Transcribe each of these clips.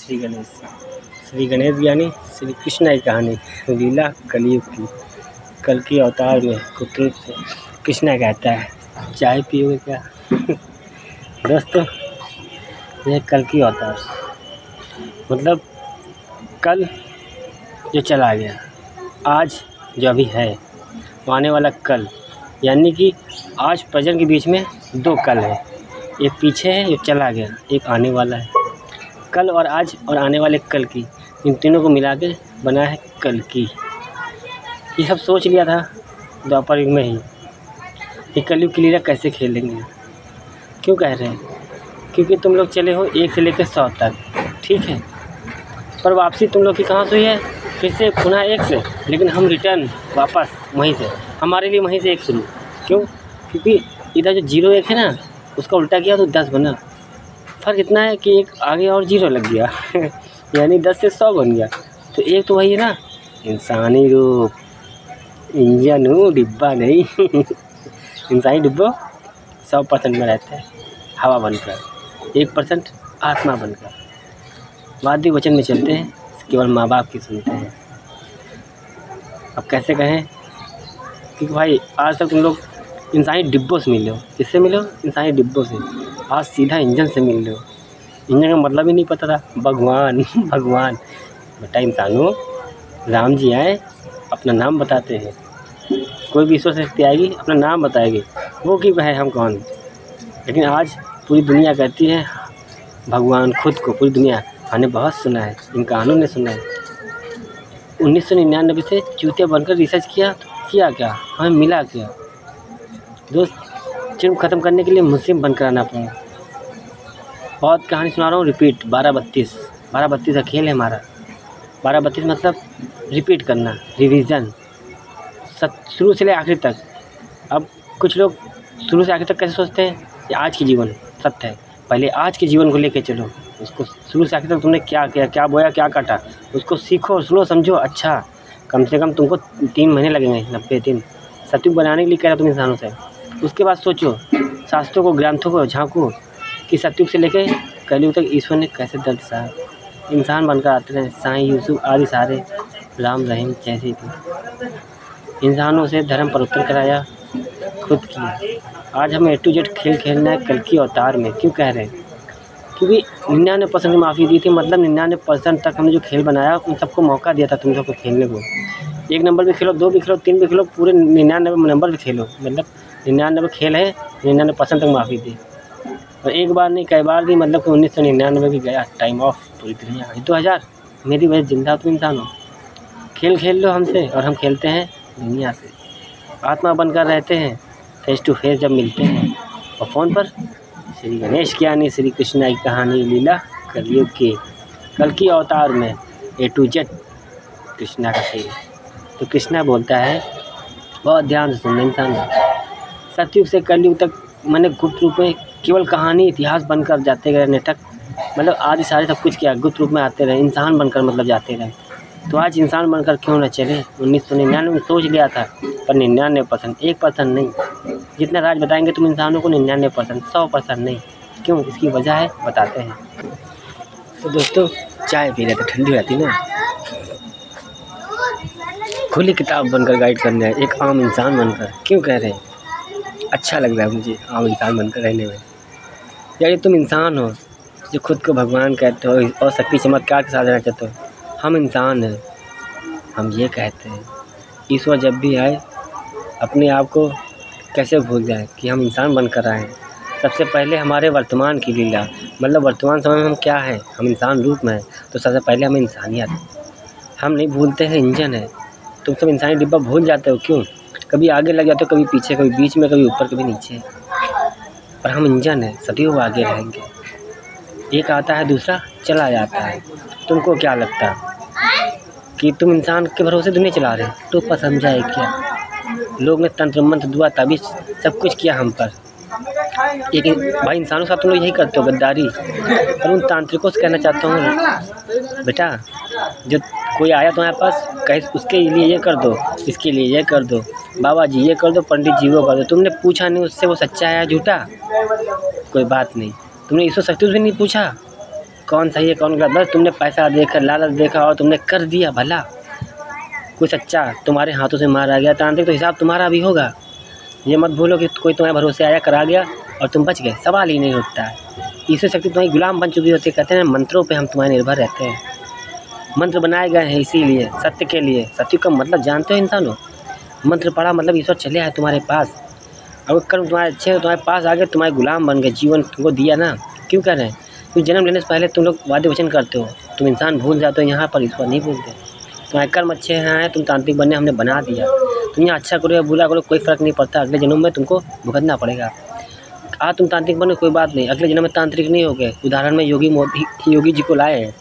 श्री गणेश। श्री गणेश ज्ञानी श्री कृष्ण की कहानी लीला कलयुग की। कल की अवतार में कुत्ते से कृष्णा कहता है चाय पियोगे क्या? दोस्तों यह कल की अवतार मतलब कल जो चला गया, आज जो अभी है वो आने वाला कल, यानी कि आज प्रेजेंट के बीच में दो कल है। एक पीछे है, एक चला गया, एक आने वाला है। कल और आज और आने वाले कल की, इन तीनों को मिला के बना है कल की। ये सब सोच लिया था द्वापर युग में ही कि कलयुग की लीला कैसे खेलेंगे। क्यों कह रहे हैं? क्योंकि तुम लोग चले हो 1 से लेकर 100 तक, ठीक है, पर वापसी तुम लोग की कहाँ से हुई है? फिर से पुनः 1 से, लेकिन हम रिटर्न वापस वहीं से, हमारे लिए वहीं से 1 शुरू। क्यों? क्योंकि इधर जो 0 1 है ना, उसका उल्टा किया तो 10 बना। फ़र्क इतना है कि एक आगे और 0 लग गया यानी 10 से 100 बन गया। तो एक तो वही है ना, इंसानी रूप, इंजन हूँ, डिब्बा नहीं इंसानी डिब्बा 100% में रहता है हवा बनकर, 1% आत्मा बनकर। वाद्य वचन में चलते हैं, केवल माँ बाप की सुनते हैं। अब कैसे कहें? क्योंकि भाई आज तक तुम लोग इंसानी डिब्बों से मिले हो। किससे मिले हो? इंसानी डिब्बों से। आज सीधा इंजन से मिल रहे हो। इंजन का मतलब ही नहीं पता था। भगवान भगवान बेटा इंसानों, राम जी आए, अपना नाम बताते हैं। कोई भी ईश्वर शक्ति आएगी अपना नाम बताएगी, वो कि वह हम कौन। लेकिन आज पूरी दुनिया कहती है भगवान खुद को, पूरी दुनिया। हमने बहुत सुना है, इन कहानों ने सुना है। 1999 से चूतिया बनकर रिसर्च किया क्या हमें मिला क्या? दोस्त जुर्म ख़त्म करने के लिए मुस्लिम बनकर आना पड़ा। बहुत कहानी सुना रहा हूँ, रिपीट 12-32 का खेल है हमारा। 12-32 मतलब रिपीट करना, रिवीजन, शुरू से ले आखिर तक। अब कुछ लोग शुरू से आखिर तक कैसे सोचते हैं कि आज की जीवन सत्य है। पहले आज के जीवन को लेके चलो, उसको शुरू से आखिर तक तुमने क्या किया, क्या बोया, क्या काटा, उसको सीखो, सुनो, समझो। अच्छा, कम से कम तुमको 3 महीने लगेंगे, 90 दिन सत्युग बनाने के लिए कह रहा तुम इंसानों से। उसके बाद सोचो, शास्त्रों को, ग्रंथों को झांको कि सत्युग से लेके कलयुग तक ईश्वर ने कैसे दर्द सहा। इंसान बनकर आते रहे, साईं, यूसुफ आदि सारे, राम रहीम जैसे थे। इंसानों से धर्म पर उत्तर कराया, खुद किया। आज हमें A to Z खेल खेलना है कल की अवतार में। क्यों कह रहे हैं? क्योंकि 99% की माफ़ी दी थी, मतलब 99% तक हमने जो खेल बनाया उन सबको मौका दिया था तुम सबको खेलने को। 1 नंबर भी खेलो, 2 भी खेलो, 3 भी खेलो, पूरे 99 नंबर भी खेलो। मतलब 99 खेल है, 99% तक माफ़ी दी। और एक बार नहीं कई बार दी, मतलब कि 1999 भी गया, टाइम ऑफ, पूरी दुनिया। 2000 मेरी वजह जिंदा तुम इंसान हो। खेल खेल लो हमसे और हम खेलते हैं दुनिया से। आत्मा बनकर रहते हैं, फेस टू फेस जब मिलते हैं। और फ़ोन पर श्री गणेश ज्ञानी श्री कृष्णा की कहानी लीला कलयुग की। कल की अवतार में A to Z कृष्णा का खेल। तो कृष्णा बोलता है, बहुत ध्यान से सुनना इंसान, सतयुग से कलयुग तक मैंने गुप्त रूप में केवल कहानी इतिहास बनकर जाते गए नाटक, मतलब आदि सारे सब कुछ किया, गुप्त रूप में आते रहे, इंसान बनकर मतलब जाते रहे। तो आज इंसान बनकर क्यों न चले? 1999 में सोच लिया था, पर 99%, 1% नहीं। जितना राज बताएंगे तुम इंसानों को, 99%, 100% नहीं। क्यों? इसकी वजह है, बताते हैं। तो दोस्तों चाय पी रहे थे, ठंडी रहती ना। खुली किताब बनकर गाइड करना है, एक आम इंसान बनकर। क्यों कह रहे हैं? अच्छा लग रहा है मुझे आम इंसान बनकर रहने में। यार तुम इंसान हो जो खुद को भगवान कहते हो और शक्ति चमत्कार के साथ रहना चाहते हो। हम इंसान हैं, हम ये कहते हैं ईश्वर जब भी आए अपने आप को कैसे भूल जाए कि हम इंसान बनकर आए हैं। सबसे पहले हमारे वर्तमान की लीला, मतलब वर्तमान समय में हम क्या हैं, हम इंसान रूप में हैं। तो सबसे पहले हमें इंसानियत, हम नहीं भूलते हैं, इंजन है। तुम सब इंसानी डिब्बा भूल जाते हो। क्यों? कभी आगे लग जाते हो, कभी पीछे, कभी बीच में, कभी ऊपर, कभी नीचे। पर हम इंजन है, सदैव आगे रहेंगे। एक आता है, दूसरा चला जाता है। तुमको क्या लगता है कि तुम इंसान के भरोसे दुनिया चला रहे हो? तो पसंद है क्या? लोग ने तंत्र मंत्र दुआ ताबीज सब कुछ किया हम पर। एक भाई इंसानों के साथ तुम लोग यही करते हो, गद्दारी। पर उन तांत्रिकों से कहना चाहता हूँ बेटा, जो कोई आया तुम्हारे पास कहे उसके लिए ये कर दो, इसके लिए ये कर दो, बाबा जी ये कर दो, पंडित जी वो कर दो, तुमने पूछा नहीं उससे वो सच्चा है या झूठा? कोई बात नहीं। तुमने ईश्वर शक्ति से भी नहीं पूछा, कौन सही है कौन गलत, बस तुमने पैसा देखा, लालच देखा और तुमने कर दिया भला। कोई सच्चा तुम्हारे हाथों से मारा गया तांत्रिक, तो हिसाब तुम्हारा भी होगा। ये मत भूलो कि कोई तुम्हारे भरोसे आया, करा गया और तुम बच गए, सवाल ही नहीं उठता है। ईश्वर शक्ति तुम्हारी गुलाम बन चुकी होती है। कहते हैं मंत्रों पे हम तुम्हारे निर्भर रहते हैं। मंत्र बनाए गए हैं इसीलिए, सत्य के लिए। सत्य का मतलब जानते हो इंसानों? मंत्र पढ़ा मतलब ईश्वर चले आए तुम्हारे पास। अगर कर्म तुम्हारे अच्छे हैं, तुम्हारे पास आ गए, तुम्हारे गुलाम बन गए, जीवन तुमको दिया ना। क्यों कह रहे हैं? क्योंकि जन्म लेने से पहले तुम लोग वादे वचन करते हो, तुम इंसान भूल जाते हो, यहाँ पर ईश्वर नहीं भूलते। तुम्हारे कर्म अच्छे हैं, तुम तांत्रिक बनने हमने बना दिया। तुम यहाँ अच्छा करो या बुरा करो कोई फ़र्क नहीं पड़ता, अगले जन्म में तुमको भुगतना पड़ेगा। आज तुम तांत्रिक बनो कोई बात नहीं, अगले जन्म में तांत्रिक नहीं हो गए। उदाहरण में योगी जी को लाए हैं।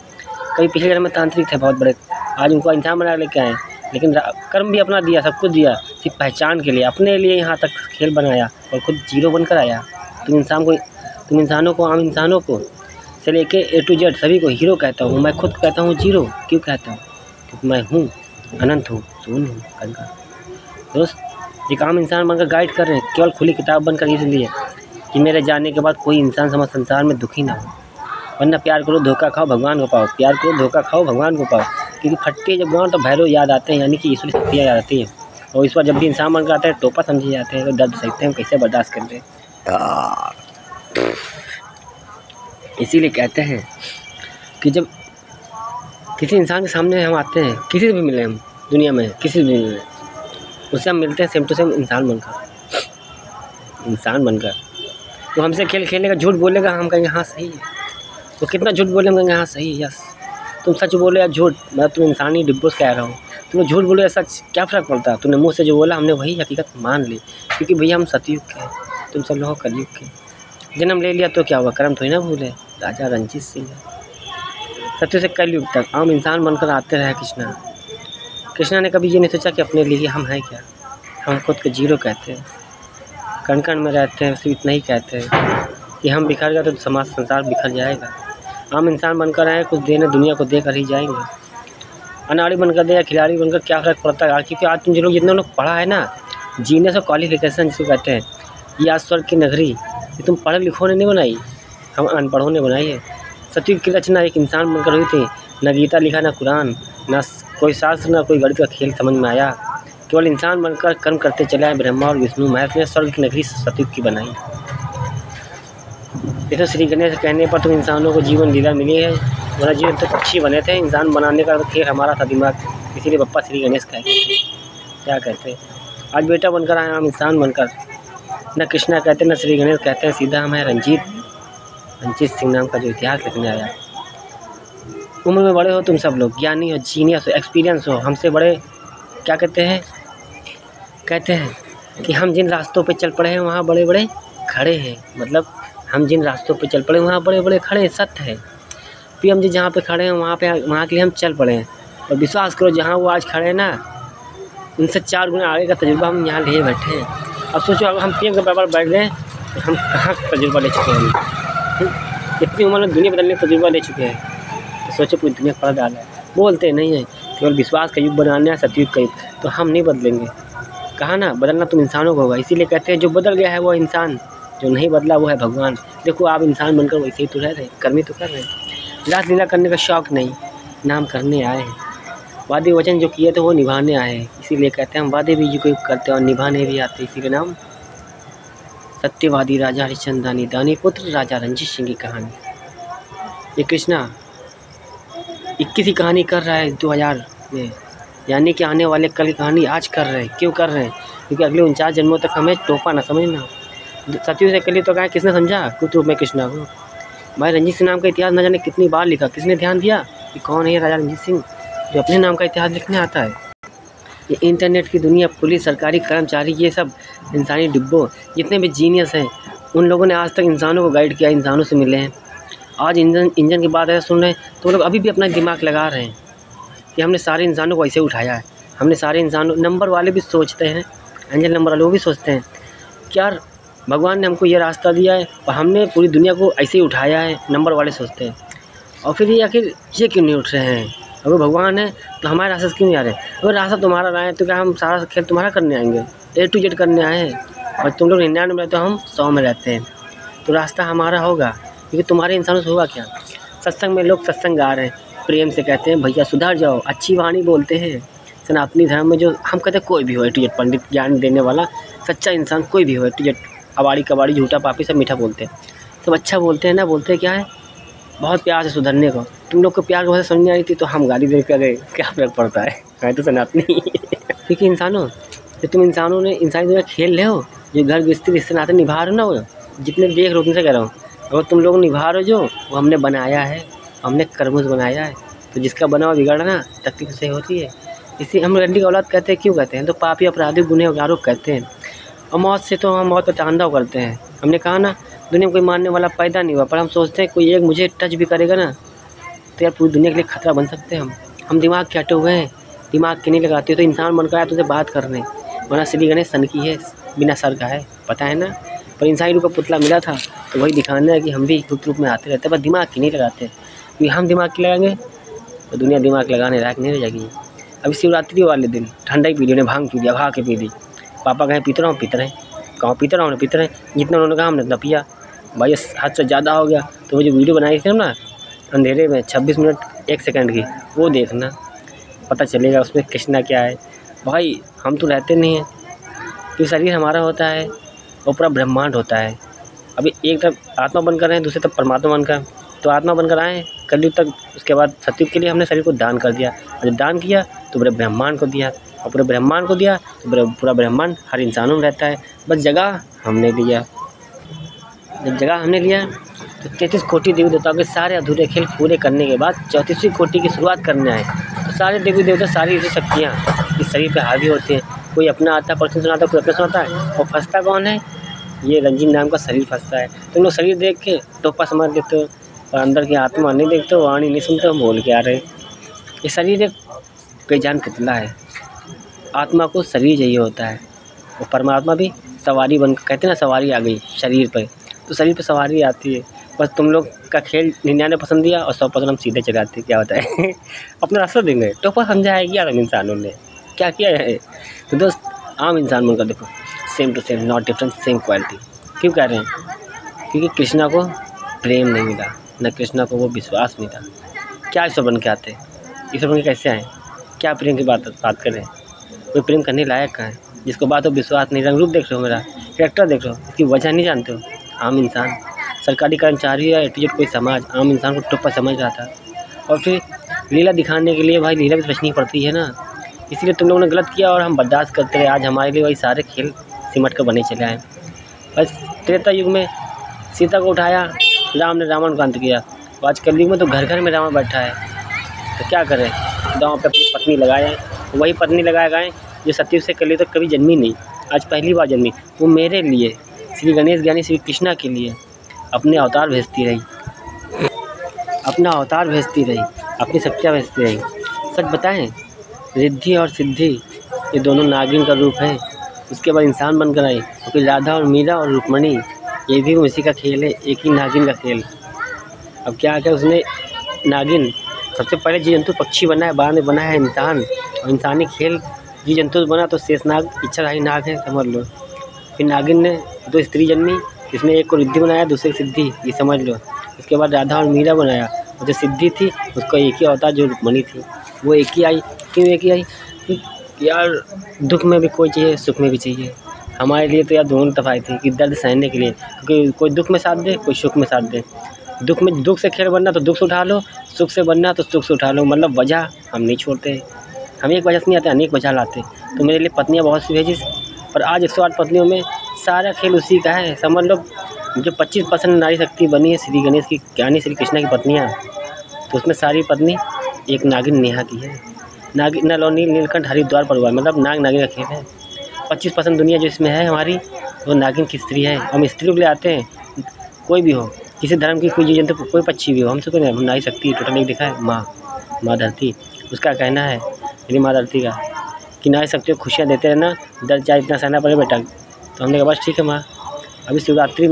कभी पिछले जन्म में तांत्रिक थे बहुत बड़े, आज उनको इंसान बना लेके आए, लेकिन कर्म भी अपना दिया, सब कुछ दिया, सिर्फ पहचान के लिए, अपने लिए यहाँ तक खेल बनाया और खुद जीरो बनकर आया। तुम इंसानों को, आम इंसानों को से लेके A to Z सभी को हीरो कहता हूँ। मैं खुद कहता हूँ जीरो। क्यों कहता हूँ? क्योंकि मैं हूँ, अनंत हूँ, शून्य हूँ, कंकर। दोस्त एक आम इंसान बनकर गाइड कर रहे हैं, केवल खुली किताब बनकर, इसलिए कि मेरे जाने के बाद कोई इंसान समझ संसार में दुखी ना हो। वरना प्यार करो धोखा खाओ भगवान को पाओ, प्यार करो धोखा खाओ भगवान को पाओ। क्योंकि फटती है जब गाँव तो भैरव याद आते हैं, यानी कि ईश्वरी शक्तियाँ याद आती हैं। और ईश्वर जब भी इंसान बनकर आता है टोपा समझे जाते हैं, तो दर्द सहते हैं, कैसे बर्दाश्त करते हैं। इसीलिए कहते हैं कि जब किसी इंसान के सामने हम आते हैं, किसी से भी मिले हम दुनिया में, किसी से भी मिले, उससे हम मिलते हैं सेम टू सेम इंसान बनकर। तो हमसे खेल खेलेगा, झूठ बोलेगा, हम कहेंगे हाँ सही है। तो कितना झूठ बोले हम कहेंगे हाँ सही है, यस। तुम सच बोलो या झूठ, मैं तुम इंसानी डिब्बों से कह रहा हूँ। तुम झूठ बोलो या सच, क्या फ़र्क पड़ता है? तुमने मुँह से जो बोला हमने वही हकीकत मान ली, क्योंकि भैया हम सतयुग के हैं, तुम सब लोग कलयुग के। जन्म ले लिया तो क्या हुआ, कर्म थोड़ी ना भूले। राजा रंजीत सिंह सत्य से कलयुग तक आम इंसान बनकर आते रहे कृष्णा ने कभी ये नहीं सोचा कि अपने लिए हम हैं क्या। हम खुद को जीरो कहते हैं, कण कण में रहते हैं, सिर्फ इतना ही कहते हैं कि हम बिखर गए तो समाज संसार बिखर जाएगा। आम इंसान बनकर आए, कुछ देने दुनिया को देकर ही जाएंगे। अनाड़ी बनकर दे या खिलाड़ी बनकर क्या फ़र्क पड़ता है? क्योंकि आज तुम जितने लोग पढ़ा है ना, जीनियस और क्वालिफिकेशन जिसको कहते हैं, ये आज स्वर्ग की नगरी ये तुम पढ़े लिखों ने नहीं बनाई, हम अनपढ़ों ने बनाई है। सतयुग की रचना एक इंसान बनकर हुई थी। न गीता लिखा, न कुरान, न कोई शास्त्र, न कोई गणित का खेल समझ में आया। केवल इंसान बनकर कर्म करते चले आए। ब्रह्मा और विष्णु महेश ने स्वर्ग की नगरी सतयुग की बनाई। ये तो श्री गणेश कहने पर तुम इंसानों को जीवन लीला मिली है, वरना जीवन तो पक्षी बने थे। इंसान बनाने का खेल हमारा था दिमाग, इसीलिए पप्पा श्री गणेश कहते थे। क्या कहते? आज बेटा बनकर आए, आम इंसान बनकर। न कृष्णा कहते न श्री गणेश कहते हैं, सीधा हमें रंजीत सिंह नाम का जो इतिहास लिखने आया। उम्र में बड़े हो तुम सब लोग, ज्ञानी हो, जीनियस हो, एक्सपीरियंस हो, हमसे बड़े। क्या कहते हैं कि हम जिन रास्तों पे चल पड़े हैं वहाँ बड़े बड़े खड़े हैं। मतलब हम जिन रास्तों पे चल पड़े हैं वहाँ बड़े बड़े खड़े हैं, सत्य है। PM जी जहाँ पे खड़े हैं वहाँ के लिए हम चल पड़े हैं। और विश्वास करो जहाँ वो आज खड़े हैं ना, उनसे 4 गुना आगे का तजुर्बा हम यहाँ लिए बैठे हैं। अब सोचो अगर हम PM के बराबर बैठ गए तो हम कहाँ तजुर्बा ले चुके हैं। इतनी उम्र में दुनिया बदलने का तजुर्बा ले चुके हैं, तो सोचो पूरी दुनिया पढ़ डाला है। बोलते नहीं है केवल विश्वास का युग बनाना है, सतयुग का युग। तो हम नहीं बदलेंगे, कहा ना बदलना तुम इंसानों को होगा। इसीलिए कहते हैं जो बदल गया है वो इंसान, जो नहीं बदला वो है भगवान। देखो आप इंसान बनकर वैसे ही तो रह रहे हैं, कर्म ही तो कर रहे हैं। रास लीला करने का शौक़ नहीं, नाम करने आए हैं। वादे वचन जो किए थे वो निभाने आए हैं। इसीलिए कहते हैं हम वादे भी जो करते हैं और निभाने भी आते हैं। इसीलिए नाम सत्यवादी राजा हरिश्चंद्रानी, दानी पुत्र राजा रंजीत सिंह की कहानी। ये कृष्णा 21 की कहानी कर रहा है 2000 में, यानी कि आने वाले कल की कहानी आज कर रहे हैं। क्यों कर रहे हैं? क्योंकि अगले 49 जन्मों तक हमें टोपा ना समझना। सतयुग से कल तो कहा किसने समझा? कुछ रूप में कृष्णा को। भाई रंजीत सिंह नाम का इतिहास न जाने कितनी बार लिखा, किसने ध्यान दिया कि कौन है राजा रंजीत सिंह जो अपने नाम का इतिहास लिखने आता है? ये इंटरनेट की दुनिया, पुलिस, सरकारी कर्मचारी, ये सब इंसानी डिब्बों, जितने भी जीनियस हैं, उन लोगों ने आज तक इंसानों को गाइड किया, इंसानों से मिले हैं। आज इंजन की बात है सुन रहे हैं तो लोग अभी भी अपना दिमाग लगा रहे हैं कि हमने सारे इंसानों को ऐसे उठाया है। हमने सारे इंसानों, नंबर वाले भी सोचते हैं, एंजल नंबर वाले वो भी सोचते हैं कि यार भगवान ने हमको ये रास्ता दिया है और हमने पूरी दुनिया को ऐसे ही उठाया है, नंबर वाले सोचते हैं। और फिर ये आखिर ये क्यों नहीं उठ रहे हैं? अगर भगवान है तो हमारे रास्ते से क्यों नहीं आ रहे? अगर रास्ता तुम्हारा रहा है तो क्या हम सारा खेल तुम्हारा करने आएंगे? A to Z करने आए हैं और तुम लोग 99 में रहते हो, हम 100 में रहते हैं। तो रास्ता हमारा होगा, क्योंकि तुम्हारे इंसानों से होगा क्या? सत्संग में लोग सत्संग गा रहे हैं, प्रेम से कहते हैं भैया सुधर जाओ, अच्छी वाणी बोलते हैं। सनातनी धर्म में जो हम कहते हैं कोई भी हो, ए टू जेड पंडित, ज्ञान देने वाला सच्चा इंसान कोई भी हो, ए टू जेड अबाड़ी कबाड़ी झूठा पापी सब मीठा बोलते हैं, सब अच्छा बोलते हैं ना। बोलते क्या है, बहुत प्यार से सुधरने को। तुम लोग को प्यार की भाषा समझ नहीं आ रही थी तो हम गाली दे के गए, क्या फ़र्क पड़ता है, मैं तो सनातनी। क्योंकि इंसानों, जो तुम इंसानों ने इंसानी दुनिया खेल रहे हो, जो घर गृहस्थी रिश्ते नाते निभा रहे हो ना, वो जितने देख रहे हो तुमसे कह रहा हूँ, अगर तुम लोग निभा रहे हो जो, वो हमने बनाया है, हमने कर्मों से बनाया है। तो जिसका बना हुआ बिगड़ना तकलीफ से होती है। इसी हम रंडी का औलाद कहते हैं, क्यों कहते हैं, तो पापी अपराधी गुनहगारों कहते हैं। और मौत से तो हम मौत पर तांडव करते हैं। हमने कहा ना, दुनिया में कोई मानने वाला पैदा नहीं हुआ, पर हम सोचते हैं कोई एक मुझे टच भी करेगा ना तो यार पूरी दुनिया के लिए खतरा बन सकते हैं हम दिमाग के हटे हुए हैं, दिमाग के नहीं लगाते हो तो इंसान बनकर आया तुझसे बात करने, वरना श्री गणेश सन की है, बिना सर का है, पता है ना। पर इंसानी रूप का पुतला मिला था तो वही दिखाना है कि हम भी गुप्त रूप में आते रहते हैं, पर दिमाग की नहीं लगाते। क्योंकि हम दिमाग की लगाएंगे तो दुनिया दिमाग लगाने लायक नहीं रह जाएगी। अभी शिवरात्रि वाले दिन ठंडा ही पी ली, उन्हें भांग पी लिया, खा के पी ली। पापा कहें पीते रहो, पीते रहे, कहाँ पीते रहो, पीते रहे, जितना उन्होंने कहा हमने उतना पिया। भाई हद से ज़्यादा हो गया। तो वो जो वीडियो बनाई थी ना अंधेरे में 26 मिनट 1 सेकंड की, वो देखना, पता चलेगा उसमें कृष्णा क्या है। भाई हम तो रहते नहीं हैं, कि शरीर हमारा होता है और पूरा ब्रह्मांड होता है। अभी एक तरफ आत्मा बनकर आए, दूसरी तरफ परमात्मा बनकर, तो आत्मा बनकर आए कलयुग तक, उसके बाद सतयुग के लिए हमने शरीर को दान कर दिया, और जब दान किया तो पूरे ब्रह्मांड को दिया, और पूरे ब्रह्मांड को दिया तो पूरा ब्रह्मांड हर इंसानों में रहता है। बस जगह हमने लिया, जब जगह हमने लिया तो 33 कोटि देवी देवताओं के सारे अधूरे खेल पूरे करने के बाद 34वीं कोटि की शुरुआत करने आए। तो सारे देवी देवता, सारी शक्तियाँ इस शरीर पे हावी होते हैं। कोई अपना आता पर्सन सुनाता है, कोई अपना सुनाता है, और फंसता कौन है, ये रंजीत नाम का शरीर फंसता है। तुम लोग शरीर देख के टोपा समझ लेते हो, और अंदर की आत्मा नहीं देखते हो, वाणी नहीं सुनते हो, बोल के आ रहे। ये शरीर एक बेजान पुतला है, आत्मा को शरीर चाहिए होता है, और परमात्मा भी सवारी बन, कहते हैं ना सवारी आ गई शरीर पर, तो शरीर पर सवारी आती है। बस तुम लोग का खेल 99% दिया और 100% हम सीधे चलाते, क्या होता है अपना रास्ता देंगे। टोपा समझाएगी यार, हम इंसानों ने क्या किया है। तो दोस्त आम इंसान बनकर देखो, same to same, not different, same quality. क्यों कह रहे हैं, क्योंकि कृष्णा को प्रेम नहीं मिला, न कृष्णा को वो विश्वास मिला। क्या ईश्वर बन के आते, ईश्वर बन के कैसे आए, क्या प्रेम की बात कर रहे हैं। कोई प्रेम करने लायक का है, जिसको बात हो विश्वास नहीं। रंग रूप देख रहे हो, मेरा कैरेक्टर देख रहे हो, इसकी वजह नहीं जानते हो। आम इंसान, सरकारी कर्मचारी या एटीट्यूड कोई समाज आम इंसान को टोपा समझ रहा था, और फिर लीला दिखाने के लिए भाई लीला भी तो रचनी पड़ती है ना। इसीलिए तुम लोगों ने गलत किया और हम बर्दाश्त करते रहे। आज हमारे लिए वही सारे खेल सिमट कर बने चले आए। बस त्रेता युग में सीता को उठाया, राम ने रावण का अंत किया, तो आज कलयुग में तो घर घर में रावण बैठा है। तो क्या करें, गाँव पे अपनी पत्नी लगाए, वही पत्नी लगाए गए जो सतयुग से कलयुग तक कभी जन्मी नहीं, आज पहली बार जन्मी। वो मेरे लिए, श्री गणेश ज्ञानी श्री कृष्णा के लिए अपने अवतार भेजती रही, अपना अवतार भेजती रही, अपनी शक्तियाँ भेजती रही। सच बताएं, रिद्धि और सिद्धि ये दोनों नागिन का रूप है। उसके बाद इंसान बनकर आई, तो फिर राधा और मीरा और रुक्मणी, ये भी उसी का खेल है, एक ही नागिन का खेल। अब क्या क्या उसने नागिन सबसे पहले जीव जंतु पक्षी बना है, बाद में बना है इंसान, और इंसानी खेल जीव जंतु बना तो शेषनाग इच्छाधारी नाग है, समझ लो। फिर नागिन ने 2 स्त्री जन्मी, इसमें एक को रिद्धि बनाया, दूसरे को सिद्धि, ये समझ लो। उसके बाद राधा और मीरा बनाया, और जो सिद्धि थी उसको एक ही अवतार जो रुक्मणी थी वो एक ही आई। क्यों एक ही आई, यार दुख में भी कोई चाहिए, सुख में भी चाहिए। हमारे लिए तो यार दोनों तरफ आई थी कि दर्द सहने के लिए, क्योंकि कोई दुख में साथ दे, कोई सुख में साथ दे। दुख में दुख से खेल बनना तो दुख से उठा लो, सुख से बनना तो सुख से उठा लो। मतलब वजह हम नहीं छोड़ते, हम एक वजह से नहीं आते, अनेक वजह लाते। तो मेरे लिए पत्नियाँ बहुत सी भेजी, पर आज 108 पत्नियों में सारा खेल उसी का है। समझ लो जो 25% नारी शक्ति बनी है श्री गणेश की ज्ञानी श्री कृष्णा की पत्नियाँ, तो उसमें सारी पत्नी एक नागिन नेहा की है। नागिन नलौनी नीलकंठ हरिद्वार पर हुआ, मतलब नाग नागिन का खेल है। 25% दुनिया जो इसमें है हमारी, वो नागिन की स्त्री है। हम स्त्री को ले आते हैं, कोई भी हो, किसी धर्म की कोई जीव जंतु, कोई पक्षी भी हो, हमसे कोई नहीं। नारी शक्ति टोटल एक दिखा है, माँ धरती, उसका कहना है मेरी माँ धरती का कि नारी शक्ति को खुशियाँ देते रहना, दर्द चाहे इतना सहना पड़े बेटा। तो हमने कहा बस ठीक है माँ। अभी शिवरात्रि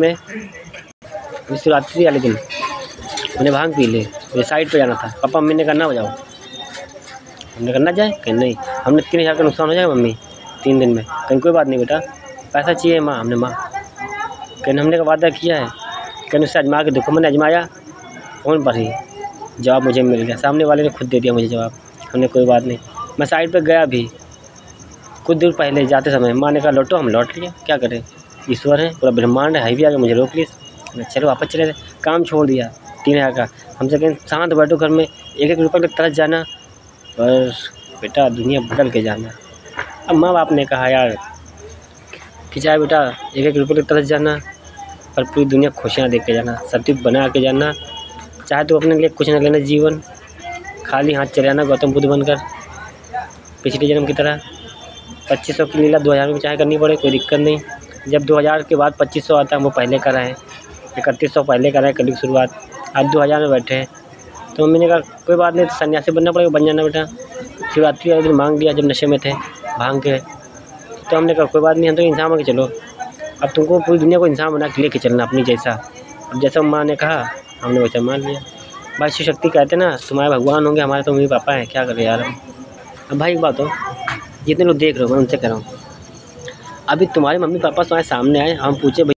वाले दिन मैंने भांग पी ली, मुझे साइड पे जाना था, पापा मम्मी ने कहा ना बजाओ। हमने करना जाए, कहीं नहीं, हमने 3000 का नुकसान हो जाएगा मम्मी 3 दिन में। कहीं कोई बात नहीं बेटा, पैसा चाहिए माँ, हमने हमने का वादा किया है। कहीं उससे आजमा के देखो, मैंने आजमाया, फ़ोन पर ही जवाब मुझे मिल गया, सामने वाले ने खुद दे दिया मुझे जवाब। हमने कोई बात नहीं। मैं साइड पे गया भी, कुछ दूर पहले जाते समय माँ ने कहा लौटो, हम लौट लिए, क्या करें, ईश्वर है, पूरा ब्रह्मांड है, भी आके मुझे रोक ली। चलो वापस चले गए, काम छोड़ दिया 3000 का। हमसे कहें शांत बैठो घर में, 1-1 रुपये के तरस जाना, पर बेटा दुनिया बदल के जाना। अब माँ बाप ने कहा यार कि चाहे बेटा 1-1 रुपये के तरस जाना, पर पूरी दुनिया खुशियाँ देख के जाना, सब कुछ बना के जाना, चाहे तो अपने लिए कुछ न लेना जीवन, खाली हाथ चले जाना गौतम बुद्ध बनकर पिछले जन्म की तरह। 2500 की लीला 2000 में चाहे करनी पड़े, कोई दिक्कत नहीं। जब 2000 के बाद 2500 आता है वो पहले कराएँ, 3100 पहले कराएँ कल की शुरुआत, आज 2000 में बैठे हैं। तो मम्मी ने कहा कोई बात नहीं, तो सन्यासी बनना पड़ेगा, बन जाना बेटा। शिवरात्रि वाले दिन मांग लिया जब नशे में थे भांग के। तो हमने कहा कोई बात नहीं, हम तो इंसान बन के चलो, अब तुमको पूरी दुनिया को इंसान बना के लेके चलना अपनी जैसा। अब जैसा माँ ने कहा हमने वैसा मान लिया। भाई शिव शक्ति कहते ना तुम्हारे भगवान होंगे, हमारे तो मम्मी पापा हैं, क्या करें यार हम। अब भाई एक बात हो, जितने लोग देख रहे हो मैं उनसे कह रहा हूँ, अभी तुम्हारे मम्मी पापा तुम्हारे सामने आए, हम पूछे